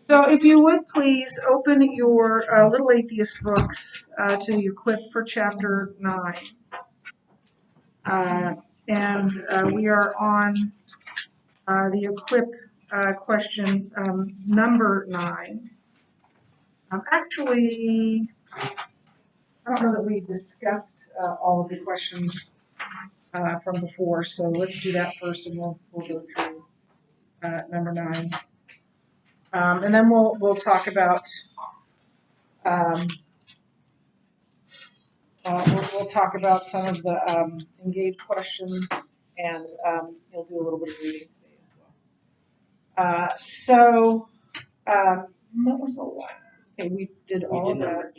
So if you would please open your Little Atheist books to the Equip for Chapter 9. And we are on the Equip question number 9. Actually, I don't know that we discussed all of the questions from before, so let's do that first and we'll go through number 9. And then we'll talk about we'll talk about some of the engaged questions, and you'll do a little bit of reading today as well. What was the last? Okay, we did all of that.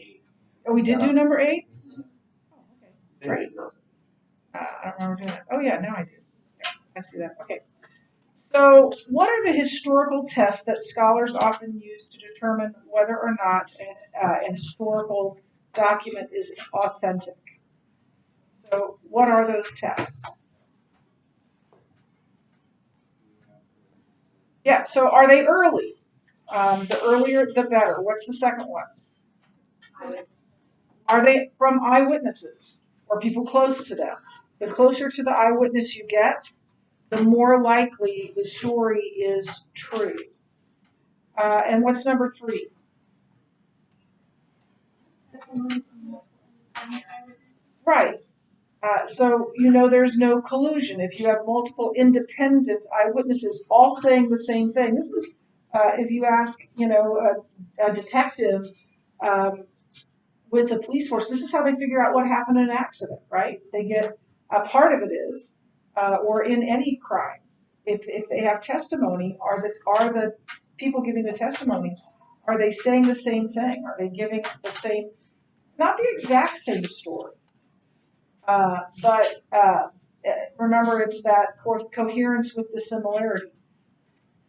Oh, we did do number 8? Oh, okay, great. I don't remember doing that. Oh, yeah, now I do. Yeah, I see that. Okay. So, what are the historical tests that scholars often use to determine whether or not an historical document is authentic? So, what are those tests? Yeah, so are they early? The earlier, the better. What's the second one? Are they from eyewitnesses or people close to them? The closer to the eyewitness you get, the more likely the story is true. And what's number 3? Right. So you know there's no collusion. If you have multiple independent eyewitnesses all saying the same thing, this is if you ask, a detective with the police force, this is how they figure out what happened in an accident, right? They get a part of it is, or in any crime, if they have testimony, are the people giving the testimony, are they saying the same thing? Are they giving the same, not the exact same story? But remember, it's that coherence with dissimilarity.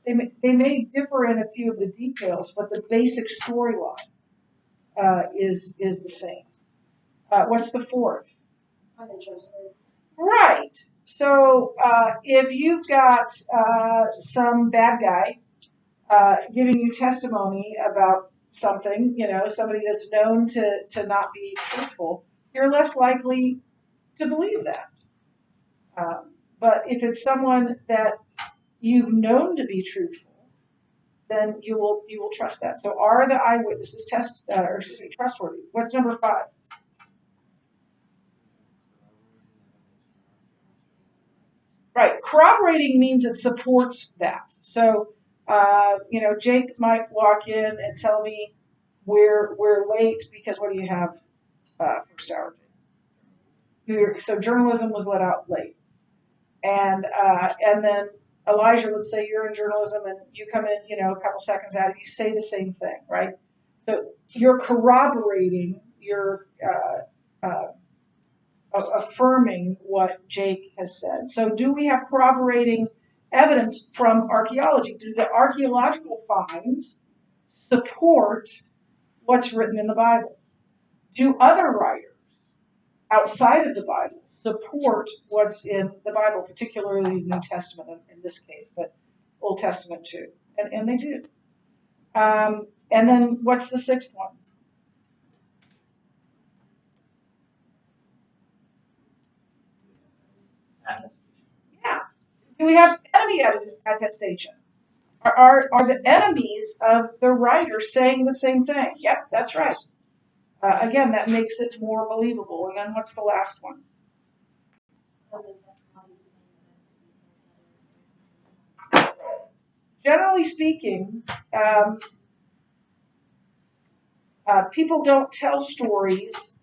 They may differ in a few of the details, but the basic storyline is the same. What's the 4th? Right. So if you've got some bad guy giving you testimony about something, somebody that's known to not be truthful, you're less likely to believe that. But if it's someone that you've known to be truthful, then you will trust that. So are the eyewitnesses trustworthy? What's number 5? Right. Corroborating means it supports that. So, Jake might walk in and tell me we're late because what do you have first hour? So journalism was let out late, and then Elijah would say you're in journalism and you come in, a couple seconds out, you say the same thing, right? So you're corroborating, you're affirming what Jake has said. So do we have corroborating evidence from archaeology? Do the archaeological finds support what's written in the Bible? Do other writers outside of the Bible support what's in the Bible, particularly the New Testament in this case, but Old Testament too? And they do. And then what's the 6th one? Yeah. Do we have enemy attestation? Are the enemies of the writer saying the same thing? Yep, that's right. Again, that makes it more believable. And then what's the last one? Generally speaking, people don't tell stories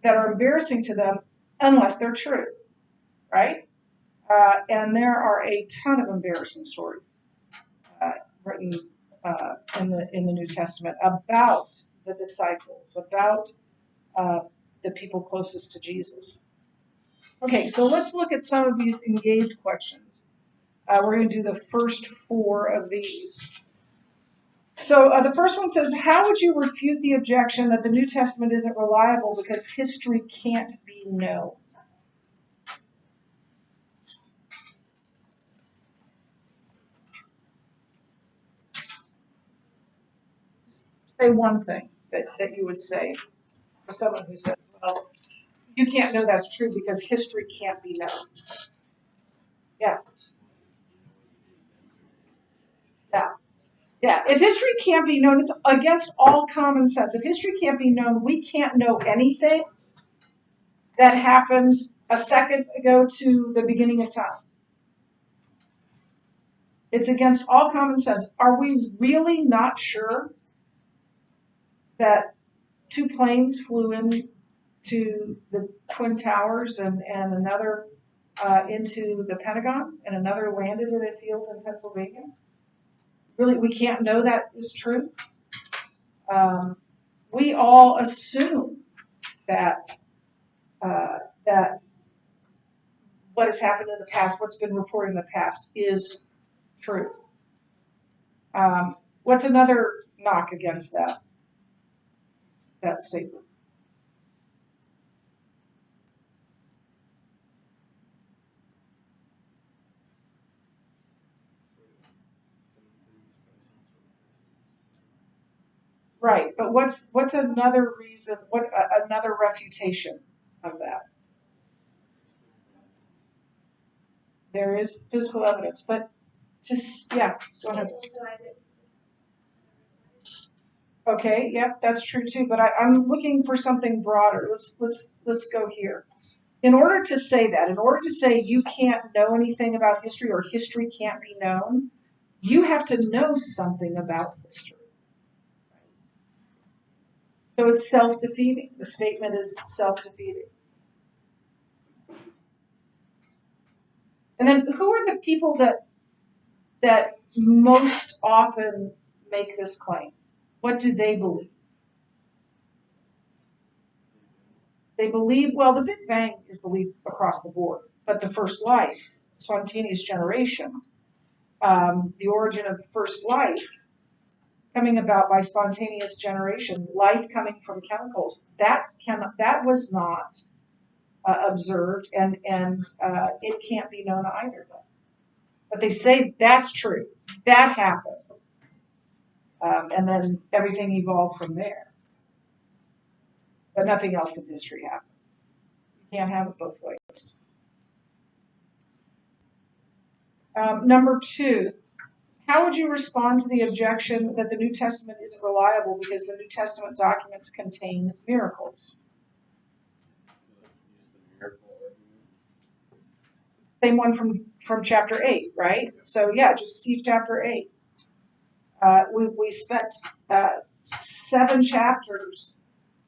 that are embarrassing to them unless they're true, right? And there are a ton of embarrassing stories written in the New Testament about the disciples, about the people closest to Jesus. Okay, so let's look at some of these engaged questions. We're going to do the first 4 of these. So the first one says, how would you refute the objection that the New Testament isn't reliable because history can't be known? say one thing that you would say to someone who says, well, you can't know that's true because history can't be known. Yeah. Yeah. Yeah. If history can't be known, it's against all common sense. If history can't be known, we can't know anything that happened a second ago to the beginning of time. It's against all common sense. Are we really not sure that two planes flew into the Twin Towers and another into the Pentagon and another landed in a field in Pennsylvania? Really, we can't know that is true. We all assume that that what has happened in the past, what's been reported in the past, is true. What's another knock against that statement? Right, but what's another reason? What another refutation of that? There is physical evidence, but just yeah, go ahead. Okay, yep, that's true too. But I'm looking for something broader. Let's go here. In order to say that, in order to say you can't know anything about history or history can't be known, you have to know something about history. So it's self-defeating. The statement is self-defeating. And then who are the people that most often make this claim? What do they believe? They believe, well, the Big Bang is believed across the board, but the first life, spontaneous generation, the origin of the first life, coming about by spontaneous generation, life coming from chemicals, that was not observed, and it can't be known either. But they say that's true, that happened, and then everything evolved from there. But nothing else in history happened. You can't have it both ways. Number two, how would you respond to the objection that the New Testament isn't reliable because the New Testament documents contain miracles? Same one from chapter 8, right? So yeah, just see chapter 8. We spent 7 chapters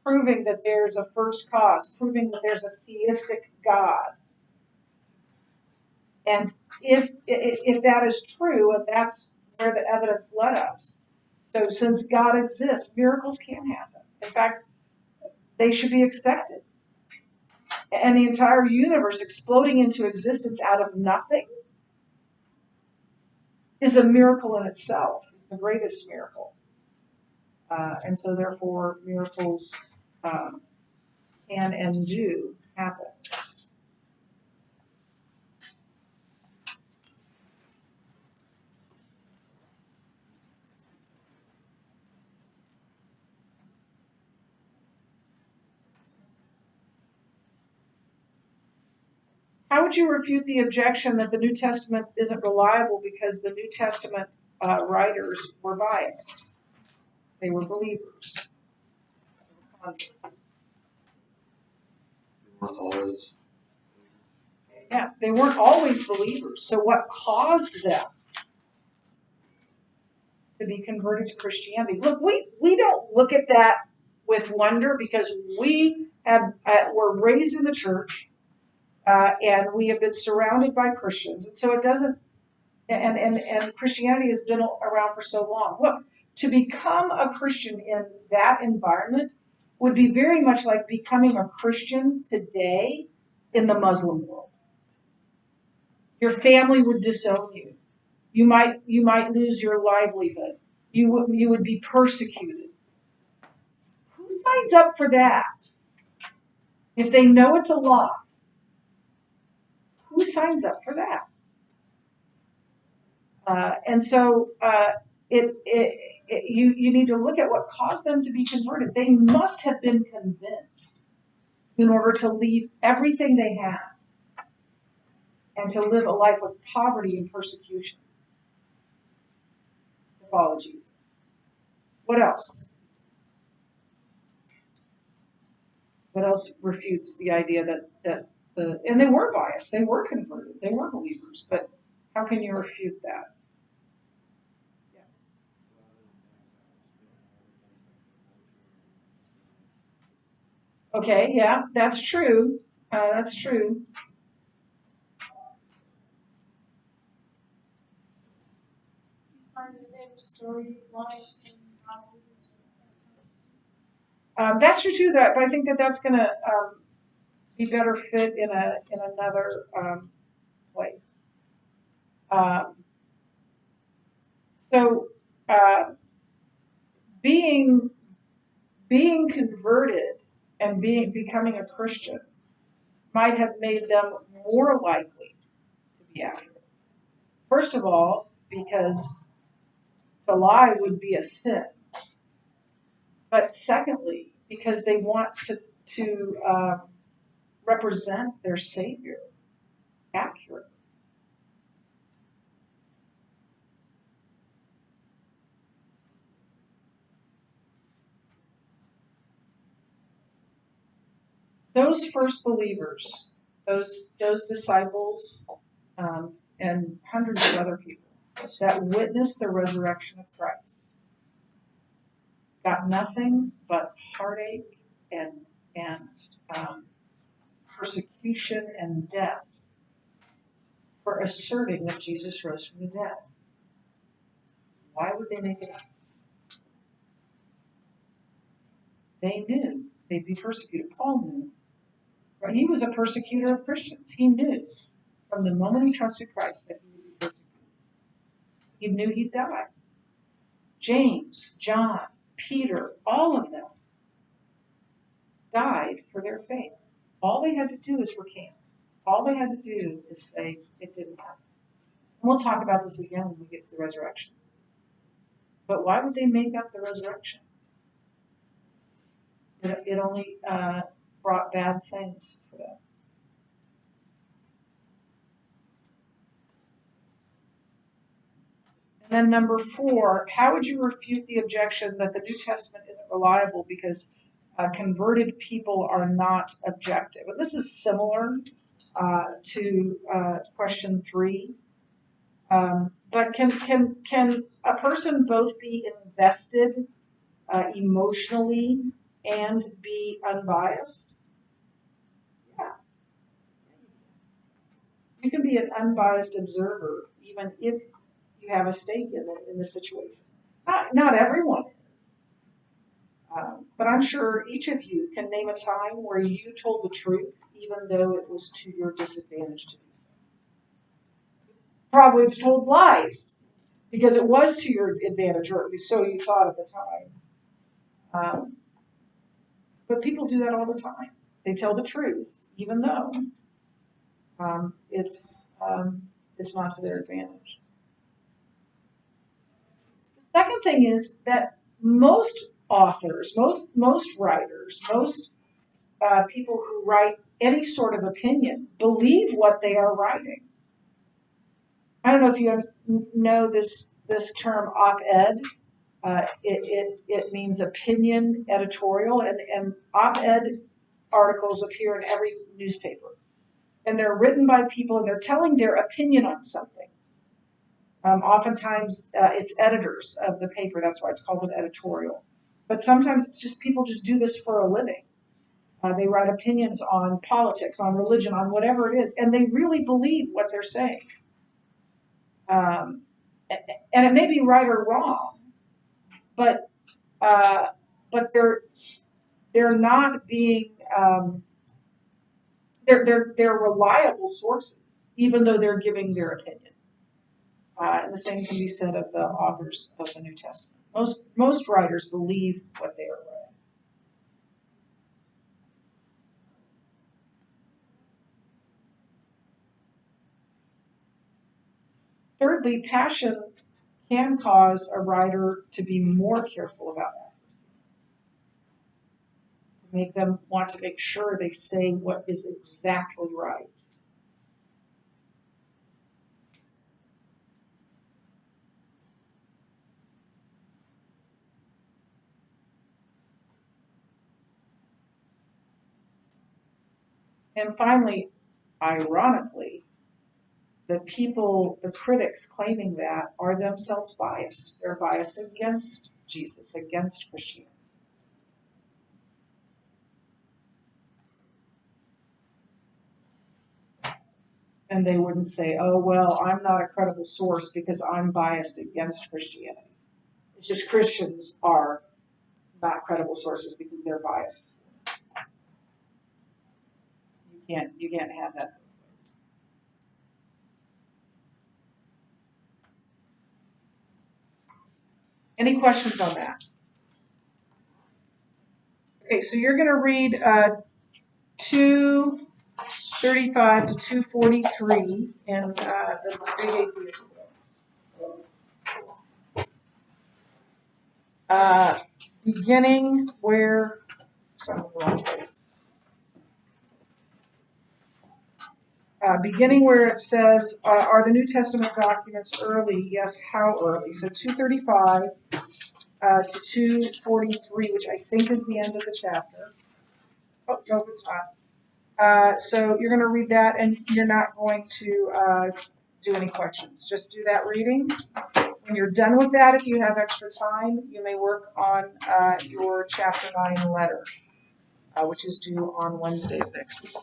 proving that there's a first cause, proving that there's a theistic God. And if that is true, and that's where the evidence led us, so since God exists, miracles can happen. In fact, they should be expected. And the entire universe exploding into existence out of nothing is a miracle in itself. It's the greatest miracle. And so therefore, miracles can and do happen. How would you refute the objection that the New Testament isn't reliable because the New Testament writers were biased? They were believers. Yeah, they weren't always believers. So what caused them to be converted to Christianity? Look, we don't look at that with wonder because we were raised in the church and we have been surrounded by Christians, and so it doesn't. And Christianity has been around for so long. Look, to become a Christian in that environment would be very much like becoming a Christian today in the Muslim world. Your family would disown you. You might lose your livelihood. You would be persecuted. Who signs up for that? If they know it's a lie, who signs up for that? And so you need to look at what caused them to be converted. They must have been convinced in order to leave everything they had and to live a life of poverty and persecution to follow Jesus. What else? What else refutes the idea and they were biased, they were converted, they were believers, but how can you refute that? Okay, yeah, that's true. That's true. Find the same storyline in novels. That's true too. But I think that's going to be better fit in another place. Um, so being converted and becoming a Christian might have made them more likely to be accurate. First of all, because to lie would be a sin. But secondly, because they want to represent their Savior accurately. Those first believers, those disciples, and hundreds of other people that witnessed the resurrection of Christ got nothing but heartache and persecution and death for asserting that Jesus rose from the dead. Why would they make it up? They knew they'd be persecuted. Paul knew. Right? He was a persecutor of Christians. He knew from the moment he trusted Christ that he would be persecuted. He knew he'd die. James, John, Peter, all of them died for their faith. All they had to do is recant. All they had to do is say it didn't happen. And we'll talk about this again when we get to the resurrection. But why would they make up the resurrection? It only brought bad things for them. And then number 4, how would you refute the objection that the New Testament isn't reliable because converted people are not objective? And this is similar to question 3. But can a person both be invested emotionally and be unbiased? Yeah. You can be an unbiased observer even if you have a stake in the situation. Not everyone is. But I'm sure each of you can name a time where you told the truth even though it was to your disadvantage to do so. Probably have told lies because it was to your advantage, or at least so you thought at the time. But people do that all the time. They tell the truth even though it's not to their advantage. The second thing is that most authors, most writers, most people who write any sort of opinion believe what they are writing. I don't know if you know this term op-ed. It means opinion editorial, and op-ed articles appear in every newspaper. And they're written by people, and they're telling their opinion on something. Oftentimes, it's editors of the paper. That's why it's called an editorial. But sometimes it's just people just do this for a living. They write opinions on politics, on religion, on whatever it is, and they really believe what they're saying. And it may be right or wrong, but they're not being they're reliable sources, even though they're giving their opinion. And the same can be said of the authors of the New Testament. Most writers believe what they are writing. Thirdly, passion can cause a writer to be more careful about accuracy, to make them want to make sure they say what is exactly right. And finally, ironically, the critics claiming that are themselves biased. They're biased against Jesus, against Christianity. And they wouldn't say, oh, well, I'm not a credible source because I'm biased against Christianity. It's just Christians are not credible sources because they're biased. You can't have that. Any questions on that? Okay, so you're going to read 235 to 243 in the Big Atheism book. Beginning where, sorry, I'm in the wrong place. Beginning where it says, are the New Testament documents early? Yes, how early? So 235 to 243, which I think is the end of the chapter. Oh, no, it's not. So you're going to read that, and you're not going to do any questions. Just do that reading. When you're done with that, if you have extra time, you may work on your Chapter 9 letter, which is due on Wednesday of next week.